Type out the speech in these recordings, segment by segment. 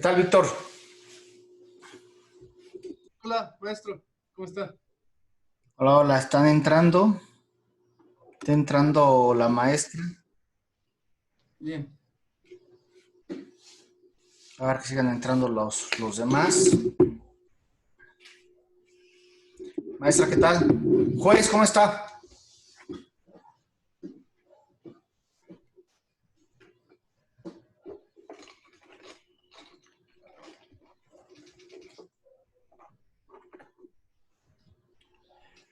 ¿Qué tal, Víctor? Hola, maestro, ¿cómo está? Hola, hola, están entrando. Está entrando la maestra. Bien. A ver que sigan entrando los demás. Maestra, ¿qué tal? Juez, ¿cómo está?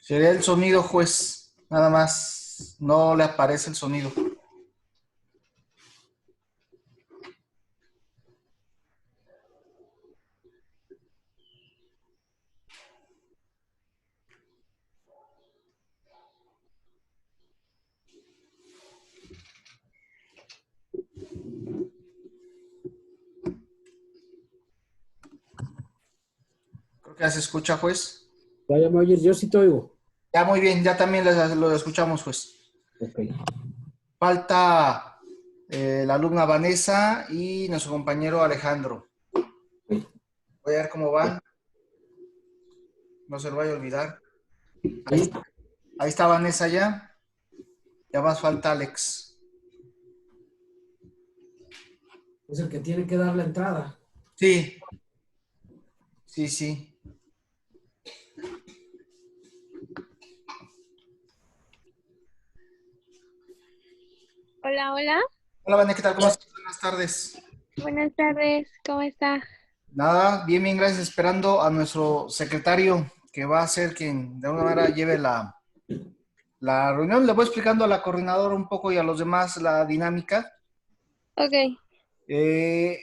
Sería el sonido, juez. Nada más. No le aparece el sonido. Creo que ya se escucha, juez. Ya me oyes, yo sí te oigo. Ya muy bien, ya también lo escuchamos, juez. Ok. Falta la alumna Vanessa y nuestro compañero Alejandro. Voy a ver cómo van. No se lo vaya a olvidar. Sí, Ahí está Vanessa ya. Ya más falta Alex. es el que tiene que dar la entrada. Sí, sí, sí. Hola, hola. Hola, Vane, ¿qué tal? ¿Cómo estás? Buenas tardes. Buenas tardes. ¿Cómo está? Nada, bien, bien, gracias. Esperando a nuestro secretario, que va a ser quien de alguna manera lleve la reunión. Le voy explicando a la coordinadora un poco y a los demás la dinámica. Ok. Eh,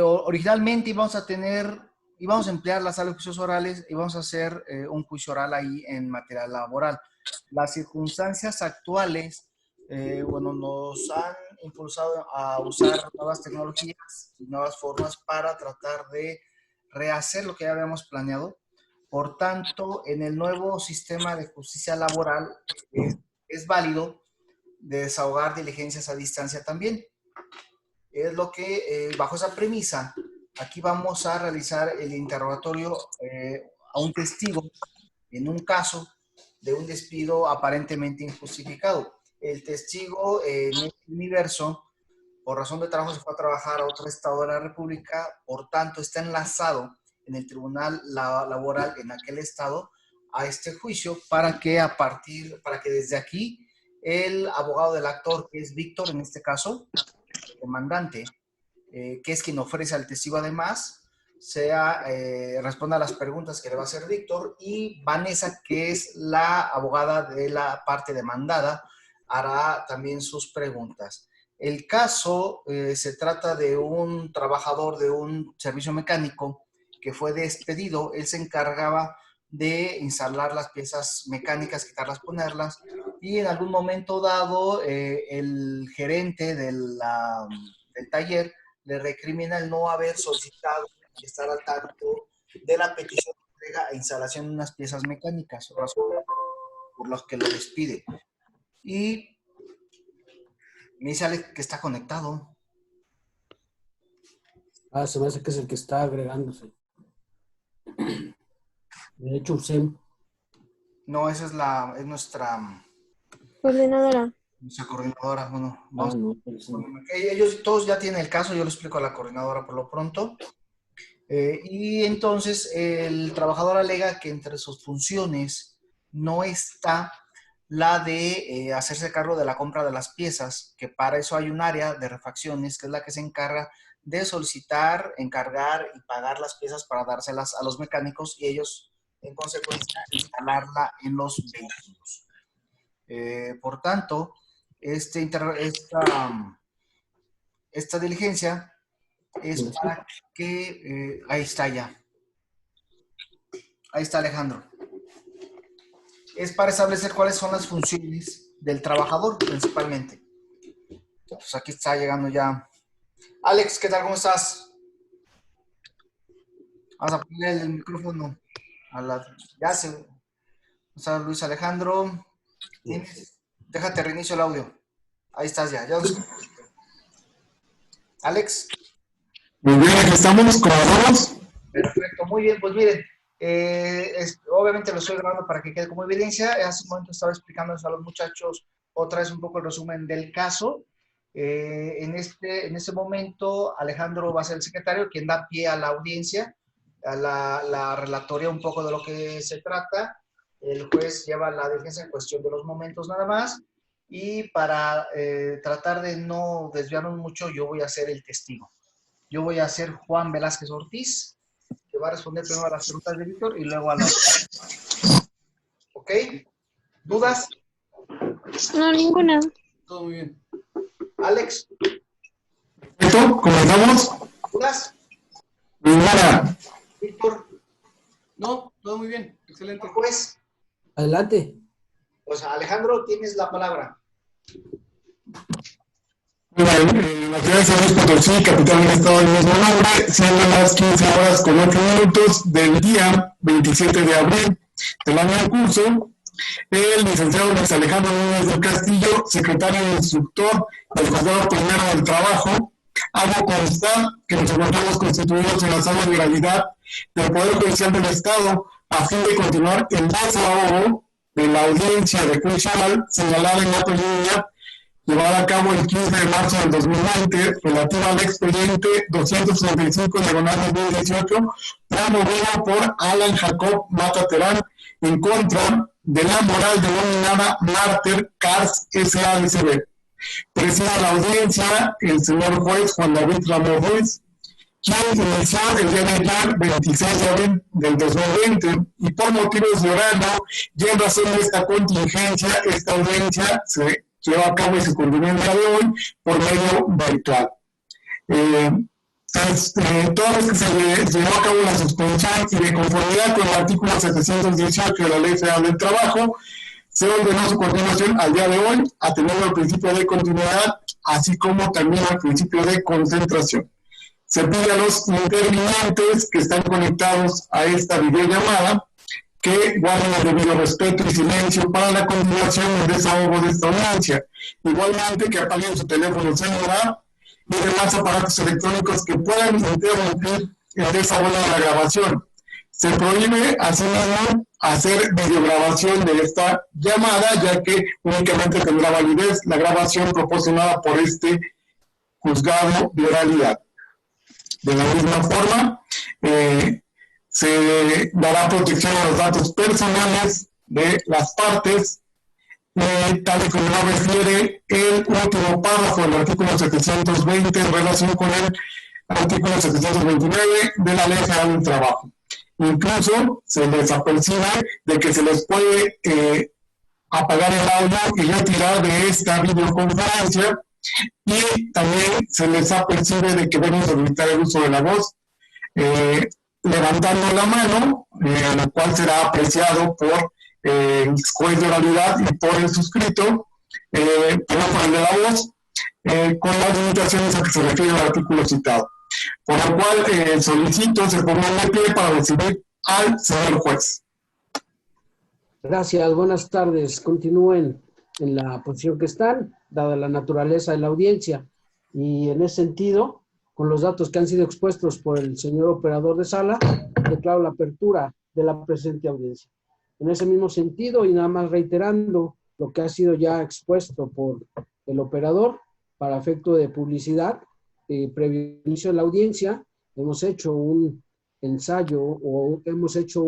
Originalmente íbamos a emplear la sala de juicios orales y vamos a hacer un juicio oral ahí en materia laboral. Las circunstancias actuales, bueno, nos han impulsado a usar nuevas tecnologías y nuevas formas para tratar de rehacer lo que ya habíamos planeado. Por tanto, en el nuevo sistema de justicia laboral es válido desahogar diligencias a distancia también. Es lo que, bajo esa premisa, aquí vamos a realizar el interrogatorio a un testigo en un caso de un despido aparentemente injustificado. El testigo en este universo, por razón de trabajo, se fue a trabajar a otro estado de la República, por tanto está enlazado en el tribunal laboral en aquel estado a este juicio para que desde aquí el abogado del actor, que es Víctor en este caso, demandante, que es quien ofrece al testigo además, responda a las preguntas que le va a hacer Víctor, y Vanessa, que es la abogada de la parte demandada, hará también sus preguntas. El caso se trata de un trabajador de un servicio mecánico que fue despedido. Él se encargaba de instalar las piezas mecánicas, quitarlas, ponerlas, y en algún momento dado el gerente del taller le recrimina el no haber solicitado y estar al tanto de la petición de entrega e instalación de unas piezas mecánicas, razón por las que lo despide. Y me dice Alex que está conectado. Se me hace que es el que está agregándose. De hecho, usé. No, esa es Coordinadora. nuestra coordinadora. Bueno, vamos. No, pues, Ellos todos ya tienen el caso, yo lo explico a la coordinadora por lo pronto. Y entonces el trabajador alega que entre sus funciones no está la de hacerse cargo de la compra de las piezas, que para eso hay un área de refacciones, que es la que se encarga de solicitar, encargar y pagar las piezas para dárselas a los mecánicos y ellos, en consecuencia, instalarla en los vehículos. Por tanto, esta diligencia es para que, ahí está ya, ahí está Alejandro, es para establecer cuáles son las funciones del trabajador principalmente. Pues aquí está llegando ya. Alex, ¿qué tal? ¿Cómo estás? Vamos a poner el micrófono a la... Ya se... Está Luis Alejandro. ¿Tienes? Déjate reinicio el audio. Ahí estás ya. Ya los... Alex. Muy bien, aquí estamos, ¿cómo vamos? Perfecto, muy bien. Pues miren, obviamente lo estoy grabando para que quede como evidencia. Hace un momento estaba explicándoles a los muchachos otra vez un poco el resumen del caso. En este momento, Alejandro va a ser el secretario, quien da pie a la audiencia, a la relatoría un poco de lo que se trata. El juez lleva la defensa en cuestión de los momentos nada más. Y para tratar de no desviarnos mucho, yo voy a ser el testigo. Yo voy a ser Juan Velázquez Ortiz, que va a responder primero a las preguntas de Víctor y luego a las... ¿Ok? ¿Dudas? No, ninguna. Todo muy bien. Alex, Perfecto, ¿comenzamos? ¿dudas? Ninguna. Víctor, No, todo muy bien. Excelente. juez. Adelante. Pues Alejandro, tienes la palabra. La ciudad de San Luis Potosí, capital del estado del mismo nombre, siendo las 15 horas con 8 minutos del día 27 de abril del año en curso, el licenciado Luis Alejandro Núñez del Castillo, secretario e instructor del Juzgado Primero del Trabajo, hago constar que nos encontramos constituidos en la sala de gravedad del Poder Judicial del Estado a fin de continuar el desahogo de la audiencia de juicio oral señalada en la línea llevada a cabo el 15 de marzo del 2020, relativa al expediente 235/2018, promovido por Alan Jacob Mata Terán en contra de la moral denominada Marter Cars S.A.S.B. Preside la audiencia el señor juez Juan David Ramos Ruiz, quien inició el día de ayer, 26 de abril del 2020, y por motivos de horario, y en razón de esta contingencia, esta audiencia se lleva a cabo y se continúa el día de hoy por medio virtual. Toda vez que se llevó a cabo la suspensión y de conformidad con el artículo 718 de la Ley Federal del Trabajo, se ordenó su continuación al día de hoy, atendiendo al principio de continuidad, así como también al principio de concentración. Se pide a los intervinientes que están conectados a esta videollamada que guarden el debido respeto y silencio para la continuación del desahogo de esta audiencia. Igualmente que apaguen su teléfono celular y demás aparatos electrónicos que puedan interrumpir el desahogo de la grabación. Se prohíbe asimismo hacer videograbación de esta llamada, ya que únicamente tendrá validez la grabación proporcionada por este juzgado de oralidad. De la misma forma, se dará protección a los datos personales de las partes, tal y como lo refiere el último párrafo del artículo 720 en relación con el artículo 729 de la Ley Federal del Trabajo. Incluso se les apercibe de que se les puede apagar el audio y retirar de esta videoconferencia, y también se les apercibe de que deben solicitar el uso de la voz levantando la mano, lo cual será apreciado por el juez de oralidad y por el suscrito, pero por el de la voz, con las limitaciones a que se refiere al artículo citado. Por lo cual solicito se pongan de pie para recibir al señor juez. Gracias, buenas tardes. Continúen en la posición que están, dada la naturaleza de la audiencia. Y en ese sentido, con los datos que han sido expuestos por el señor operador de sala, declaro la apertura de la presente audiencia. En ese mismo sentido, y nada más reiterando lo que ha sido ya expuesto por el operador, para efecto de publicidad, previo inicio de la audiencia, hemos hecho un ensayo o hemos hecho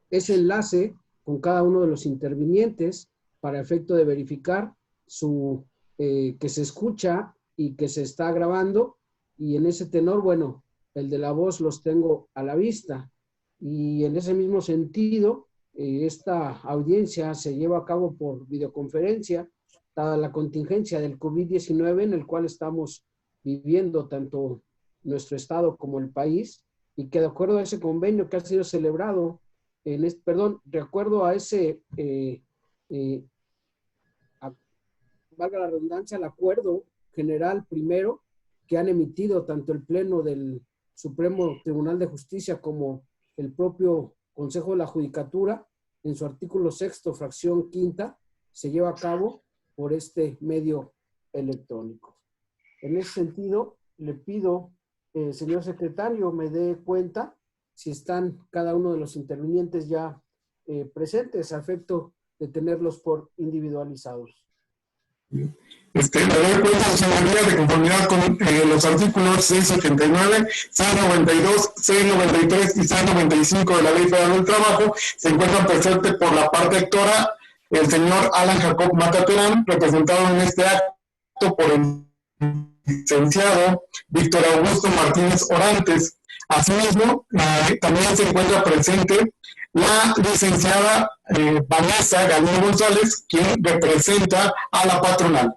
ese enlace con cada uno de los intervinientes para efecto de verificar que se escucha y que se está grabando, y en ese tenor, bueno, el de la voz los tengo a la vista, y en ese mismo sentido, esta audiencia se lleva a cabo por videoconferencia, dada la contingencia del COVID-19 en el cual estamos viviendo tanto nuestro estado como el país, y que de acuerdo a ese convenio que ha sido celebrado, de acuerdo a ese, valga la redundancia, el acuerdo general primero que han emitido tanto el Pleno del Supremo Tribunal de Justicia como el propio Consejo de la Judicatura, en su artículo 6º, fracción 5ª, se lleva a cabo por este medio electrónico. En ese sentido, le pido, señor secretario, me dé cuenta si están cada uno de los intervinientes ya presentes a efecto de tenerlos por individualizados. Le doy cuenta, señoría, de conformidad con los artículos 689, 692, 693 y 695 de la Ley Federal del Trabajo. Se encuentran presentes por la parte actora el señor Alan Jacob Mata Terán, representado en este acto por el licenciado Víctor Augusto Martínez Orantes. Asimismo, también se encuentra presente la licenciada Vanessa Galindo González, quien representa a la patronal.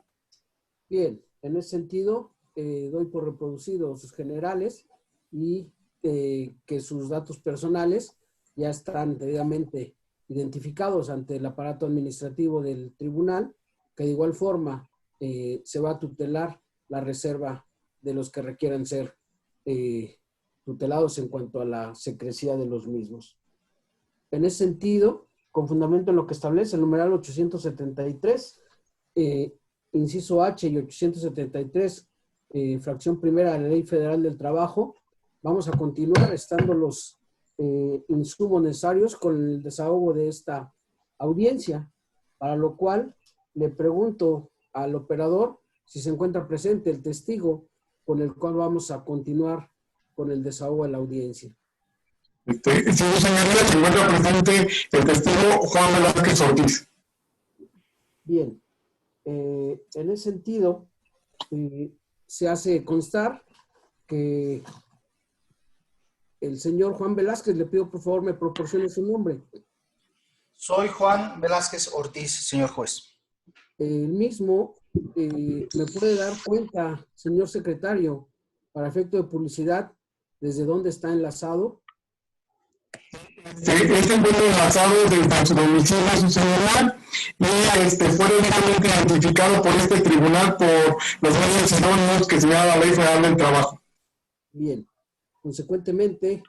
Bien, en ese sentido, doy por reproducidos sus generales y que sus datos personales ya están debidamente identificados ante el aparato administrativo del tribunal, que de igual forma se va a tutelar la reserva de los que requieran ser tutelados en cuanto a la secrecía de los mismos. En ese sentido, con fundamento en lo que establece el numeral 873, inciso H y 873, fracción primera de la Ley Federal del Trabajo, vamos a continuar estando los insumos necesarios con el desahogo de esta audiencia, para lo cual le pregunto al operador si se encuentra presente el testigo con el cual vamos a continuar con el desahogo de la audiencia. Sí, señoría, se encuentra presente el testigo Juan Velázquez Ortiz. Bien, en ese sentido, se hace constar que el señor Juan Velázquez, le pido por favor me proporcione su nombre. Soy Juan Velázquez Ortiz, señor juez. El mismo, ¿me puede dar cuenta, señor secretario, para efecto de publicidad, desde dónde está enlazado? Este encuentra enlazado desde su domicilio a su celular y fue debidamente identificado por este tribunal por los medios idóneos que señala la Ley Federal del Trabajo. Bien, consecuentemente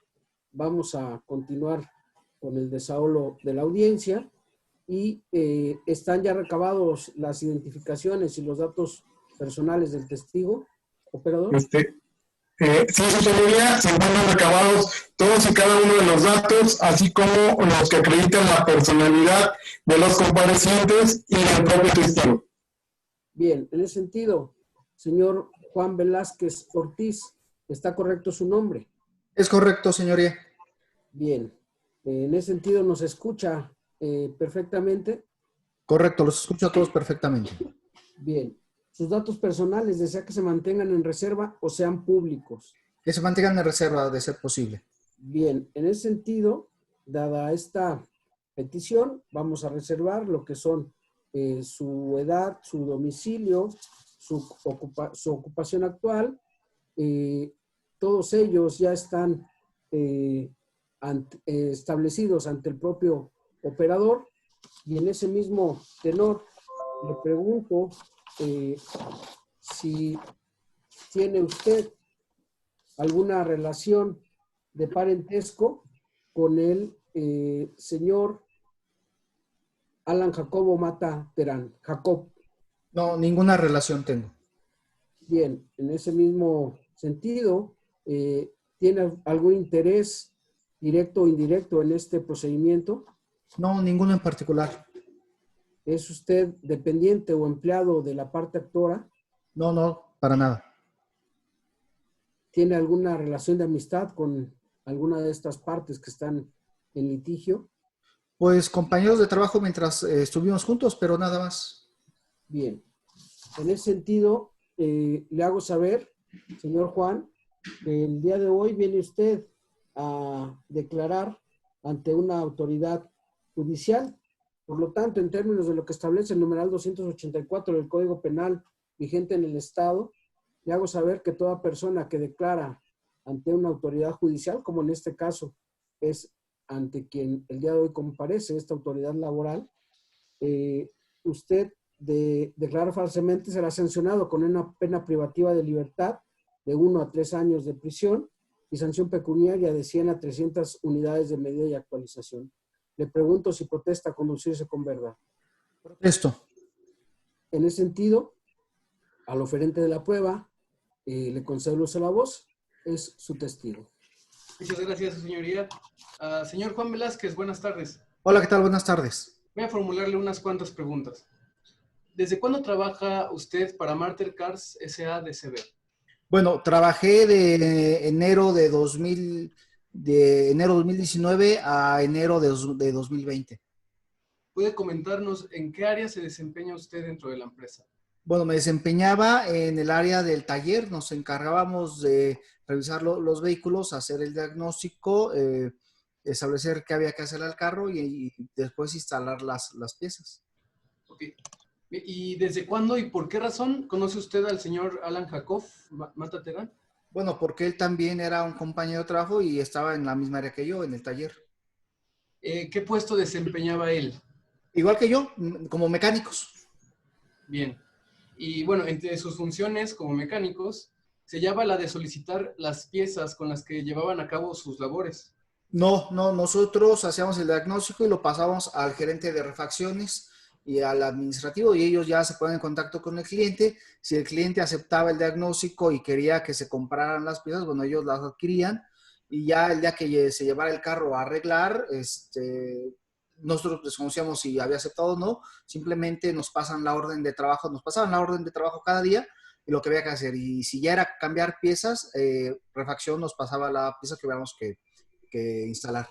vamos a continuar con el desahogo de la audiencia y están ya recabados las identificaciones y los datos personales del testigo, operador. Sí, su señoría, se encuentran recabados todos y cada uno de los datos, así como los que acreditan la personalidad de los comparecientes y del propio testigo. Bien, en ese sentido, señor Juan Velázquez Ortiz, ¿está correcto su nombre? Es correcto, señoría. Bien, en ese sentido nos escucha perfectamente. Correcto, los escucho a todos perfectamente. Bien. Sus datos personales, ¿desea que se mantengan en reserva o sean públicos? Que se mantengan en reserva, de ser posible. Bien, en ese sentido, dada esta petición, vamos a reservar lo que son su edad, su domicilio, su ocupación actual. Todos ellos ya están establecidos ante el propio operador y en ese mismo tenor le pregunto si tiene usted alguna relación de parentesco con el señor Alan Jacobo Mata Terán. Jacob. No, ninguna relación tengo. Bien, en ese mismo sentido, ¿tiene algún interés directo o indirecto en este procedimiento? No, ninguno en particular. ¿Es usted dependiente o empleado de la parte actora? No, no, para nada. ¿Tiene alguna relación de amistad con alguna de estas partes que están en litigio? Pues compañeros de trabajo mientras estuvimos juntos, pero nada más. Bien. En ese sentido, le hago saber, señor Juan, que el día de hoy viene usted a declarar ante una autoridad judicial. Por lo tanto, en términos de lo que establece el numeral 284 del Código Penal vigente en el Estado, le hago saber que toda persona que declara ante una autoridad judicial, como en este caso es ante quien el día de hoy comparece, esta autoridad laboral, usted de declarar falsamente será sancionado con una pena privativa de libertad de 1 a 3 años de prisión y sanción pecuniaria de 100 a 300 unidades de medida y actualización. Le pregunto si protesta conducirse con verdad. Protesto. En ese sentido, al oferente de la prueba, le concedo el uso de la voz. Es su testigo. Muchas gracias, su señoría. Señor Juan Velázquez, buenas tardes. Hola, ¿qué tal? Buenas tardes. Voy a formularle unas cuantas preguntas. ¿Desde cuándo trabaja usted para Martel Cars S.A.D.C.B.? Bueno, trabajé de enero de 2019 a enero de 2020. ¿Puede comentarnos en qué área se desempeña usted dentro de la empresa? Bueno, me desempeñaba en el área del taller. Nos encargábamos de revisar los vehículos, hacer el diagnóstico, establecer qué había que hacer al carro y después instalar las piezas. Ok. ¿Y desde cuándo y por qué razón conoce usted al señor Alan Jacob Mata Terán? Bueno, porque él también era un compañero de trabajo y estaba en la misma área que yo, en el taller. ¿Qué puesto desempeñaba él? Igual que yo, como mecánicos. Bien. Y bueno, entre sus funciones como mecánicos, se hallaba la de solicitar las piezas con las que llevaban a cabo sus labores. No, nosotros hacíamos el diagnóstico y lo pasábamos al gerente de refacciones y al administrativo y ellos ya se ponen en contacto con el cliente. Si el cliente aceptaba el diagnóstico y quería que se compraran las piezas, bueno, ellos las adquirían y ya el día que se llevara el carro a arreglar, nosotros desconocíamos si había aceptado o no, simplemente nos pasaban la orden de trabajo cada día y lo que había que hacer. Y si ya era cambiar piezas, refacción nos pasaba la pieza que hubiéramos que instalar.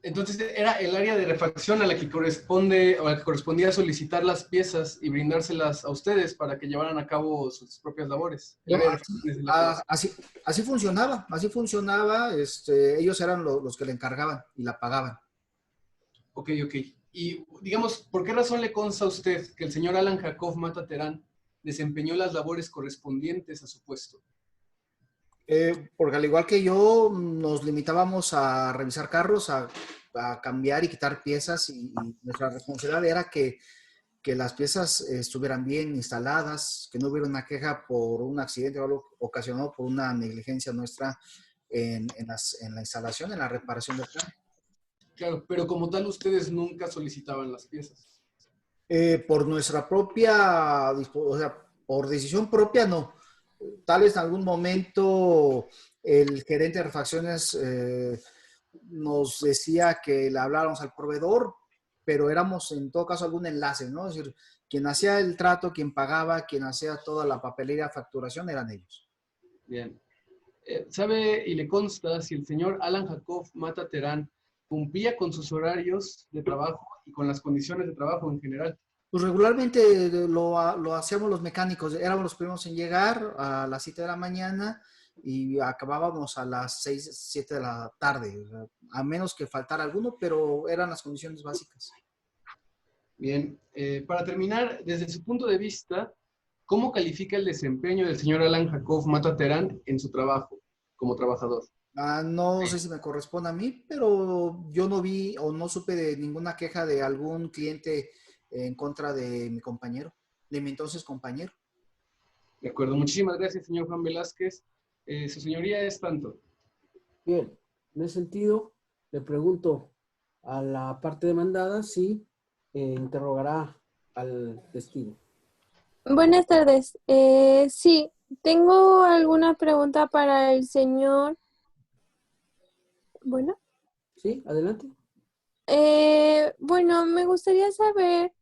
Entonces era el área de refacción a la que corresponde o a la que correspondía solicitar las piezas y brindárselas a ustedes para que llevaran a cabo sus propias labores. El área de refacciones de la Así funcionaba. Ellos eran los que le encargaban y la pagaban. Ok. Y digamos, ¿por qué razón le consta a usted que el señor Alan Jacob Mata Terán desempeñó las labores correspondientes a su puesto? Porque al igual que yo, nos limitábamos a revisar carros, a cambiar y quitar piezas y nuestra responsabilidad era que las piezas estuvieran bien instaladas, que no hubiera una queja por un accidente o algo ocasionado por una negligencia nuestra en la instalación, en la reparación del carro. Claro, pero como tal ustedes nunca solicitaban las piezas. Por nuestra propia, o sea, por decisión propia, no. Tal vez en algún momento el gerente de refacciones nos decía que le habláramos al proveedor, pero éramos en todo caso algún enlace, ¿no? Es decir, quien hacía el trato, quien pagaba, quien hacía toda la papelería, facturación, eran ellos. Bien. ¿Sabe y le consta si el señor Alan Jacob Mata Terán cumplía con sus horarios de trabajo y con las condiciones de trabajo en general? Pues regularmente lo hacíamos los mecánicos, éramos los primeros en llegar a las 7 de la mañana y acabábamos a las 6, 7 de la tarde, o sea, a menos que faltara alguno, pero eran las condiciones básicas. Bien, para terminar, desde su punto de vista, ¿cómo califica el desempeño del señor Alan Jacob Mata Terán en su trabajo como trabajador? No sé si me corresponde a mí, pero yo no vi o no supe de ninguna queja de algún cliente en contra de mi compañero, de mi entonces compañero. De acuerdo, muchísimas gracias, señor Juan Velázquez. Su señoría es tanto. Bien, en ese sentido, le pregunto a la parte demandada si interrogará al testigo. Buenas tardes. Sí, tengo alguna pregunta para el señor. Bueno. Sí, adelante. Bueno, me gustaría saber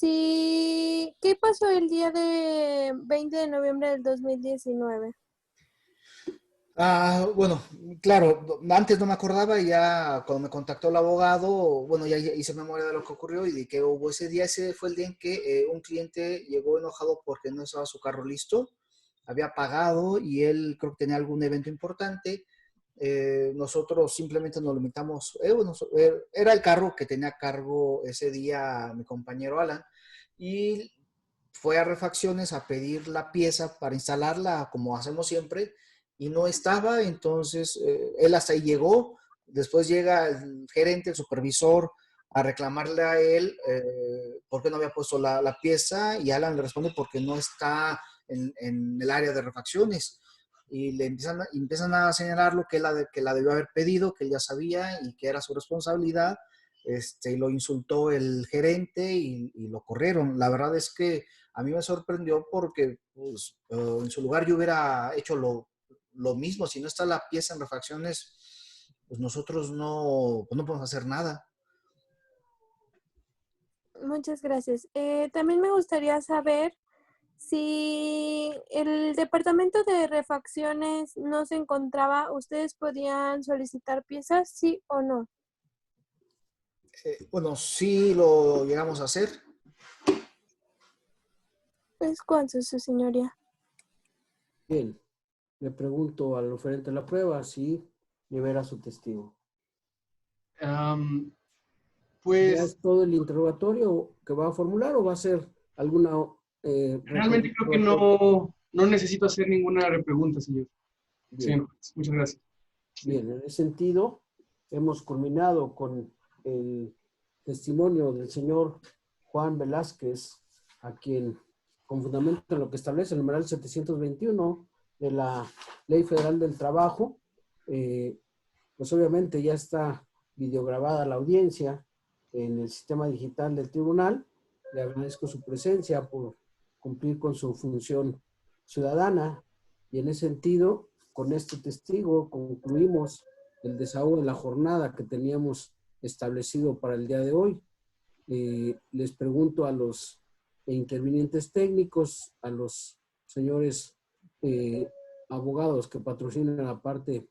¿qué pasó el día de 20 de noviembre del 2019? Bueno, claro, antes no me acordaba y ya cuando me contactó el abogado, bueno, ya hice memoria de lo que ocurrió y de que hubo ese día. Ese fue el día en que un cliente llegó enojado porque no estaba su carro listo, había pagado y él creo que tenía algún evento importante. Nosotros simplemente nos limitamos, era el carro que tenía a cargo ese día mi compañero Alan y fue a refacciones a pedir la pieza para instalarla como hacemos siempre y no estaba, entonces él hasta ahí llegó, después llega el gerente, el supervisor a reclamarle a él por qué no había puesto la pieza y Alan le responde porque no está en el área de refacciones y le empiezan a señalar lo que la debió haber pedido, que él ya sabía y que era su responsabilidad y lo insultó el gerente y lo corrieron. La verdad es que a mí me sorprendió porque pues, en su lugar yo hubiera hecho lo mismo. Si no está la pieza en refacciones, pues nosotros pues no podemos hacer nada. Muchas gracias. También me gustaría saber si el departamento de refacciones no se encontraba, ¿ustedes podían solicitar piezas, sí o no? Bueno, sí lo llegamos a hacer. Es cuánto, su señoría. Bien, le pregunto al oferente de la prueba si libera a su testigo. ¿Ya Pues es todo el interrogatorio que va a formular o va a ser alguna... realmente creo que no necesito hacer ninguna repregunta, señor. Bien. Sí, muchas gracias. Bien, en ese sentido, hemos culminado con el testimonio del señor Juan Velázquez, a quien, con fundamento en lo que establece el numeral 721 de la Ley Federal del Trabajo, pues obviamente ya está videograbada la audiencia en el sistema digital del tribunal. Le agradezco su presencia por cumplir con su función ciudadana y en ese sentido, con este testigo concluimos el desahogo de la jornada que teníamos establecido para el día de hoy. Les pregunto a los intervinientes técnicos, a los señores abogados que patrocinan la parte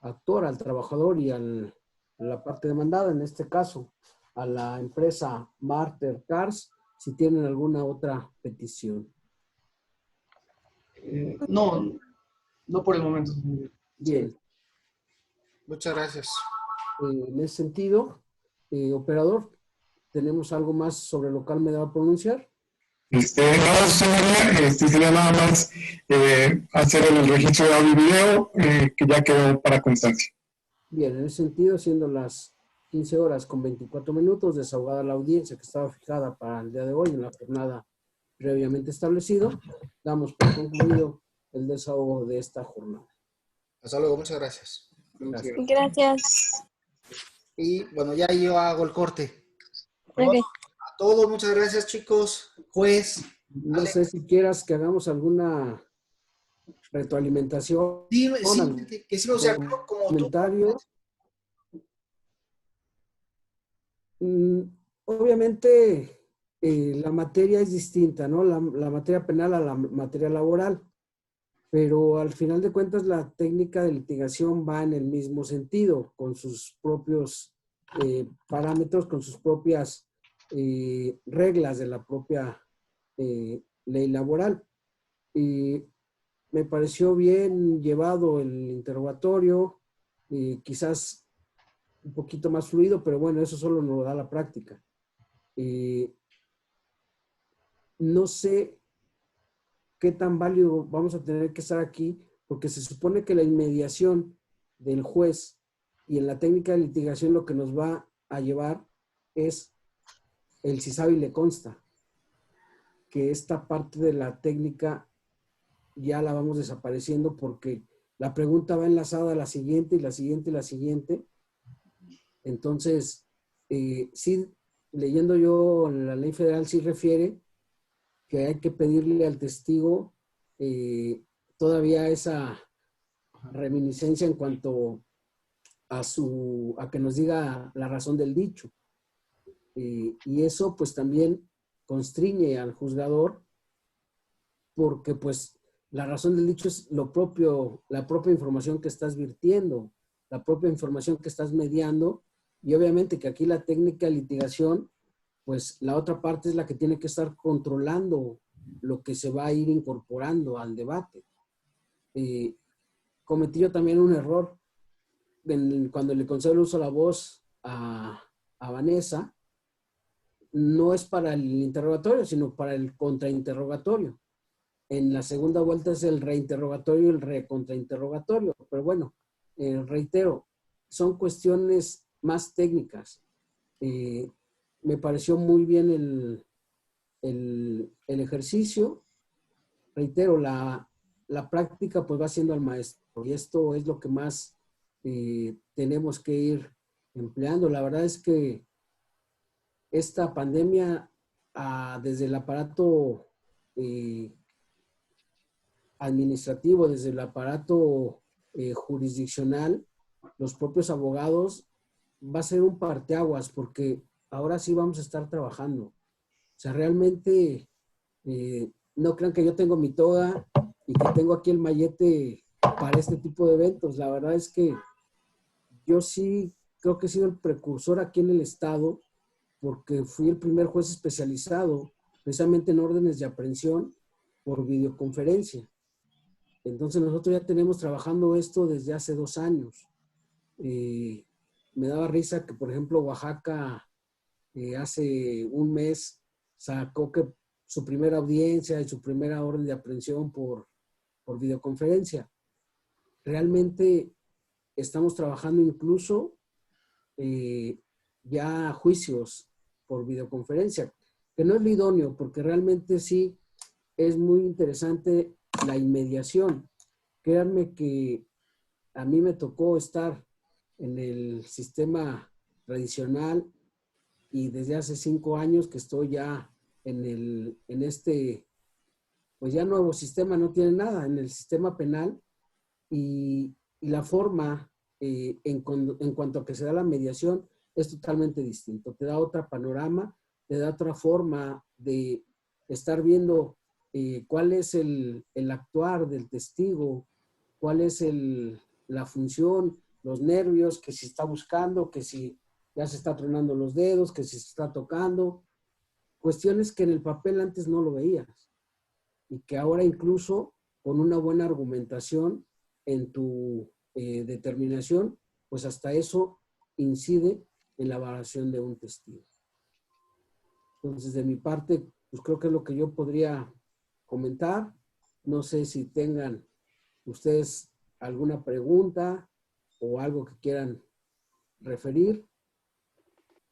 actora, al trabajador y a la parte demandada, en este caso a la empresa Marter Cars, si tienen alguna otra petición. No por el momento, señor. Bien. Muchas gracias. En ese sentido, operador, ¿tenemos algo más sobre lo cual me deba pronunciar? No, señoría, sería nada más hacer el registro de audio y video que ya quedó para constancia. Bien, en ese sentido, siendo las 15 horas con 24 minutos, desahogada la audiencia que estaba fijada para el día de hoy en la jornada previamente establecido, damos por concluido el desahogo de esta jornada. Hasta luego, muchas gracias. Gracias. Gracias. Y bueno, ya yo hago el corte. Ok. A todos, muchas gracias, chicos. Juez. No sé si quieras que hagamos alguna retroalimentación. Sí, que sí, o sea, como tú. Comentario. Obviamente, la materia es distinta, ¿no? La materia penal a la materia laboral, pero al final de cuentas la técnica de litigación va en el mismo sentido, con sus propios parámetros, con sus propias reglas de la propia ley laboral. Y me pareció bien llevado el interrogatorio, quizás un poquito más fluido, pero bueno, eso solo nos lo da la práctica. No sé qué tan válido vamos a tener que estar aquí, porque se supone que la inmediación del juez y en la técnica de litigación lo que nos va a llevar es el si sabe y le consta, que esta parte de la técnica ya la vamos desapareciendo porque la pregunta va enlazada a la siguiente y la siguiente y la siguiente. Entonces, sí, leyendo yo la ley federal sí refiere que hay que pedirle al testigo todavía esa reminiscencia en cuanto a que nos diga la razón del dicho. Y eso pues también constriñe al juzgador porque pues la razón del dicho es lo propio, la propia información que estás virtiendo, la propia información que estás mediando. Y obviamente que aquí la técnica de litigación, pues la otra parte es la que tiene que estar controlando lo que se va a ir incorporando al debate. Cometí yo también un error cuando le concedo el uso de la voz a Vanessa. No es para el interrogatorio, sino para el contrainterrogatorio. En la segunda vuelta es el reinterrogatorio y el recontrainterrogatorio. Pero bueno, reitero, son cuestiones más técnicas. Me pareció muy bien el ejercicio. Reitero, la práctica pues va siendo al maestro y esto es lo que más tenemos que ir empleando. La verdad es que esta pandemia, desde el aparato administrativo, desde el aparato jurisdiccional, los propios abogados, va a ser un parteaguas porque ahora sí vamos a estar trabajando. O sea, realmente no crean que yo tengo mi toga y que tengo aquí el mallete para este tipo de eventos. La verdad es que yo sí creo que he sido el precursor aquí en el estado porque fui el primer juez especializado precisamente en órdenes de aprehensión por videoconferencia. Entonces nosotros ya tenemos trabajando esto desde hace 2 años. Me daba risa que, por ejemplo, Oaxaca hace un mes sacó que su primera audiencia y su primera orden de aprehensión por videoconferencia. Realmente estamos trabajando incluso ya juicios por videoconferencia, que no es lo idóneo, porque realmente sí es muy interesante la inmediación. Créanme que a mí me tocó estar en el sistema tradicional y desde hace 5 años que estoy ya en este, pues ya nuevo sistema, no tiene nada, en el sistema penal y la forma en cuanto a que se da la mediación es totalmente distinto. Te da otra panorama, te da otra forma de estar viendo cuál es el actuar del testigo, cuál es la función, los nervios, que si está buscando, que si ya se está tronando los dedos, que si se está tocando. Cuestiones que en el papel antes no lo veías y que ahora incluso con una buena argumentación en tu determinación, pues hasta eso incide en la valoración de un testigo. Entonces, de mi parte, pues creo que es lo que yo podría comentar. No sé si tengan ustedes alguna pregunta o algo que quieran referir.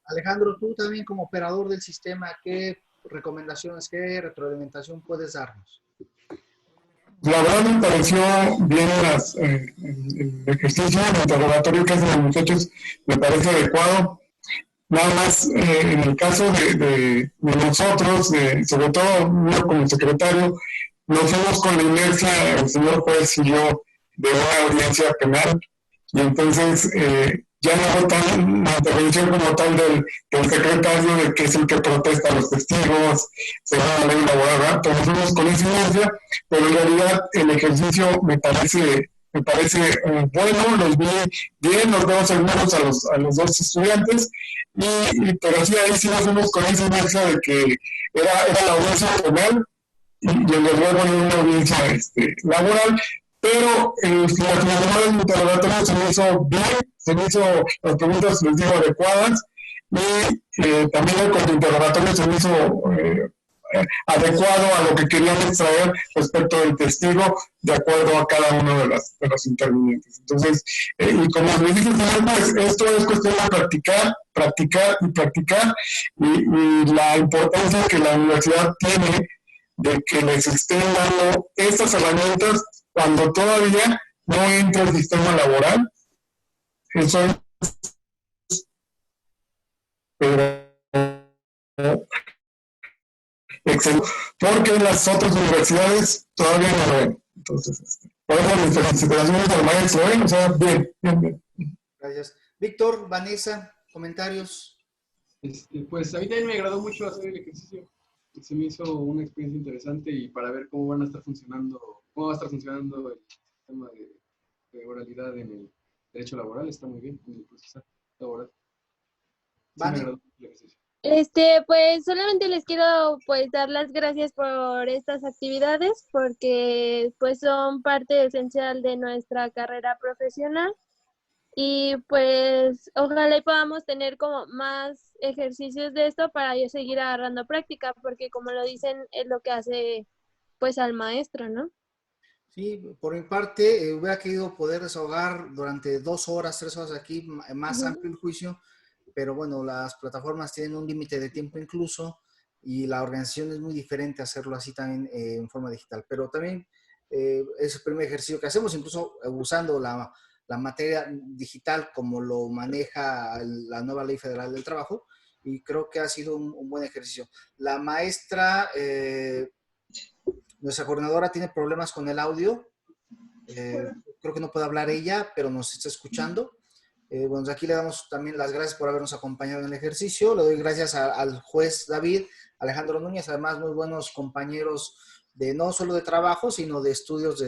Alejandro, tú también como operador del sistema, ¿qué recomendaciones, qué retroalimentación puedes darnos? La verdad me pareció bien el ejercicio, el interrogatorio que hacen los muchachos, me parece adecuado. Nada más, en el caso de nosotros, sobre todo yo como secretario, nos fuimos con la inercia, el señor juez y yo, de una audiencia penal, y entonces ya no fue tan la intervención como tal del secretario, de que es el que protesta a los testigos, según la ley laboral, pero nos fuimos con esa inercia, pero en realidad el ejercicio me parece bueno, los vi bien, los veo seguros a los 2 estudiantes, pero sí, ahí sí nos fuimos con esa inercia de que era la audiencia penal y en realidad bueno, una audiencia laboral, pero la finalidad del interrogatorio se me hizo bien, las preguntas, les digo, adecuadas, y también el contrainterrogatorio se me hizo adecuado a lo que querían extraer respecto del testigo, de acuerdo a cada uno de los intervinientes. Entonces, y como les dije, pues, esto es cuestión de practicar, y la importancia que la universidad tiene de que les estén dando estas herramientas cuando todavía no entra el sistema laboral. Eso es, pero excelente, porque las otras universidades todavía no lo ven. Entonces, por eso mis felicitaciones al maestro, o sea, bien. Gracias. Víctor, Vanessa, comentarios. Pues a mí también me agradó mucho hacer el ejercicio. Se me hizo una experiencia interesante y para ver cómo va a estar funcionando el sistema de oralidad en el derecho laboral. Está muy bien, en el proceso laboral. Sí, me agradó mucho el ejercicio. Pues solamente les quiero pues dar las gracias por estas actividades porque pues son parte esencial de nuestra carrera profesional y pues ojalá y podamos tener como más ejercicios de esto para yo seguir agarrando práctica porque como lo dicen es lo que hace pues al maestro, ¿no? Sí, por mi parte hubiera querido poder desahogar durante 2 horas, 3 horas aquí, más amplio el juicio, pero bueno, las plataformas tienen un límite de tiempo incluso y la organización es muy diferente hacerlo así también en forma digital. Pero también es el primer ejercicio que hacemos, incluso usando la materia digital como lo maneja la nueva Ley Federal del Trabajo, y creo que ha sido un buen ejercicio. La maestra, nuestra coordinadora, tiene problemas con el audio. Creo que no puede hablar ella, pero nos está escuchando. Bueno, aquí le damos también las gracias por habernos acompañado en el ejercicio. Le doy gracias al juez David, Alejandro Núñez, además muy buenos compañeros no solo de trabajo, sino de estudios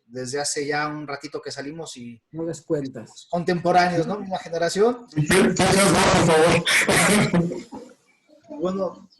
desde hace ya un ratito que salimos y No des cuentas. contemporáneos, ¿no? Misma generación. Bueno,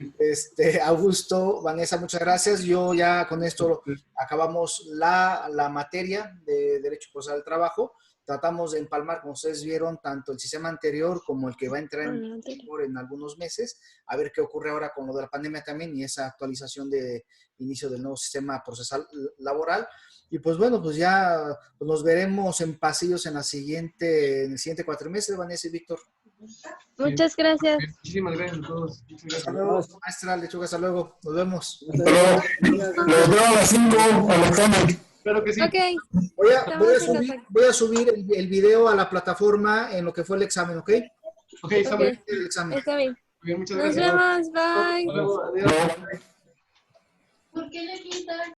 Augusto, Vanessa, muchas gracias. Yo ya con esto acabamos la materia de Derecho Procesal del Trabajo. Tratamos de empalmar, como ustedes vieron, tanto el sistema anterior como el que va a entrar en algunos meses, a ver qué ocurre ahora con lo de la pandemia también y esa actualización de inicio del nuevo sistema procesal laboral. Y pues bueno, pues ya nos veremos en pasillos en el siguiente cuatrimestre, Vanessa y Víctor. Muchas gracias. Muchísimas gracias a todos. Hasta luego, maestra Lechuga, hasta luego. Nos vemos. Nos vemos a las 5 al examen. Claro que sí. Ok. Voy a subir el video a la plataforma en lo que fue el examen, ¿ok? Ok, está bien. El examen. Está bien. Muy bien, muchas Nos gracias. vemos. Bye. Hasta luego, adiós. ¿Por qué le quitan?